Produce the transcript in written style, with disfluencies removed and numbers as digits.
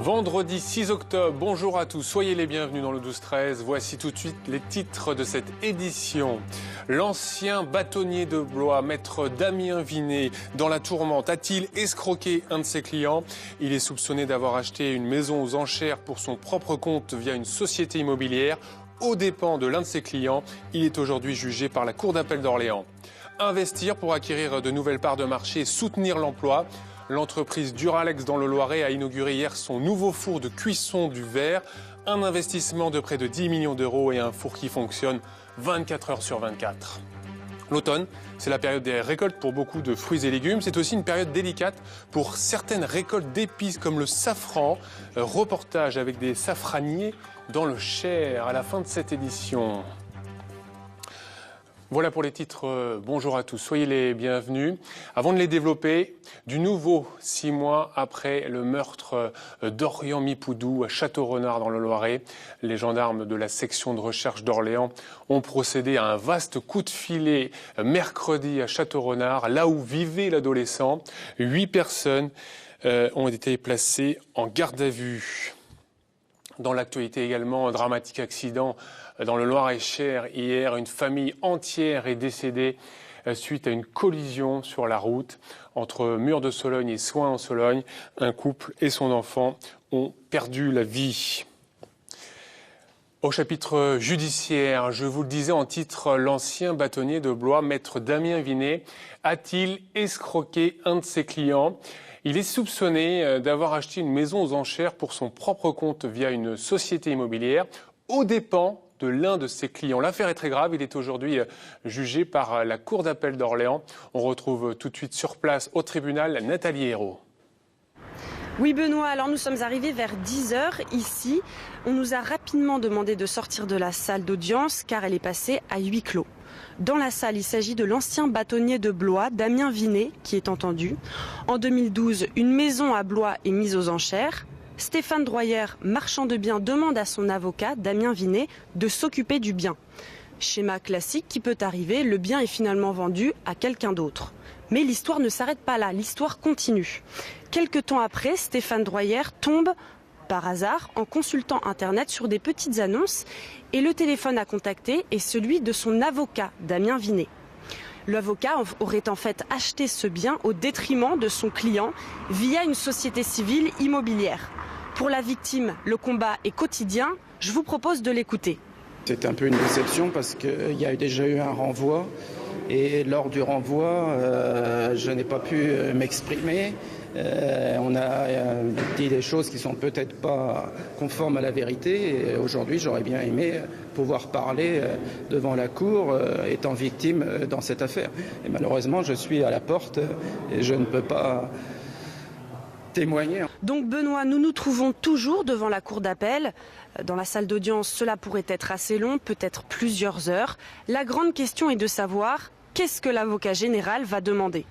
Vendredi 6 octobre, bonjour à tous, soyez les bienvenus dans le 12-13. Voici tout de suite les titres de cette édition. L'ancien bâtonnier de Blois, maître Damien Vinet, dans la tourmente, a-t-il escroqué un de ses clients? Il est soupçonné d'avoir acheté une maison aux enchères pour son propre compte via une société immobilière aux dépens de l'un de ses clients. Il est aujourd'hui jugé par la Cour d'appel d'Orléans. Investir pour acquérir de nouvelles parts de marché et soutenir l'emploi. L'entreprise Duralex dans le Loiret a inauguré hier son nouveau four de cuisson du verre. Un investissement de près de 10 millions d'euros et un four qui fonctionne 24 heures sur 24. L'automne, c'est la période des récoltes pour beaucoup de fruits et légumes. C'est aussi une période délicate pour certaines récoltes d'épices comme le safran. Reportage avec des safraniers dans le Cher à la fin de cette édition. Voilà pour les titres. Bonjour à tous, soyez les bienvenus. Avant de les développer, du nouveau 6 mois après le meurtre d'Orient Mipoudou à Château-Renard dans le Loiret, les gendarmes de la section de recherche d'Orléans ont procédé à un vaste coup de filet mercredi à Château-Renard, là où vivait l'adolescent. 8 personnes ont été placées en garde à vue. Dans l'actualité également, un dramatique accident dans le Loir-et-Cher. Hier, une famille entière est décédée suite à une collision sur la route entre Mur-de-Sologne et Soins-en-Sologne. Un couple et son enfant ont perdu la vie. Au chapitre judiciaire, je vous le disais en titre, l'ancien bâtonnier de Blois, maître Damien Vinet, a-t-il escroqué un de ses clients ? Il est soupçonné d'avoir acheté une maison aux enchères pour son propre compte via une société immobilière aux dépens de l'un de ses clients. L'affaire est très grave, il est aujourd'hui jugé par la Cour d'appel d'Orléans. On retrouve tout de suite sur place au tribunal Nathalie Hérault. Oui Benoît, alors nous sommes arrivés vers 10h ici. On nous a rapidement demandé de sortir de la salle d'audience car elle est passée à huis clos. Dans la salle, il s'agit de l'ancien bâtonnier de Blois, Damien Vinet, qui est entendu. En 2012, une maison à Blois est mise aux enchères. Stéphane Droyer, marchand de biens, demande à son avocat, Damien Vinet, de s'occuper du bien. Schéma classique qui peut arriver, le bien est finalement vendu à quelqu'un d'autre. Mais l'histoire ne s'arrête pas là, l'histoire continue. Quelque temps après, Stéphane Droyer tombe, par hasard, en consultant Internet sur des petites annonces et le téléphone à contacter est celui de son avocat, Damien Vinet. L'avocat aurait en fait acheté ce bien au détriment de son client via une société civile immobilière. Pour la victime, le combat est quotidien. Je vous propose de l'écouter. C'est un peu une déception parce qu'il y a déjà eu un renvoi et lors du renvoi, je n'ai pas pu m'exprimer. On a dit des choses qui sont peut-être pas conformes à la vérité et aujourd'hui j'aurais bien aimé pouvoir parler devant la cour étant victime dans cette affaire. Et malheureusement je suis à la porte et je ne peux pas témoigner. Donc Benoît, nous nous trouvons toujours devant la cour d'appel. Dans la salle d'audience, cela pourrait être assez long, peut-être plusieurs heures. La grande question est de savoir qu'est-ce que l'avocat général va demander.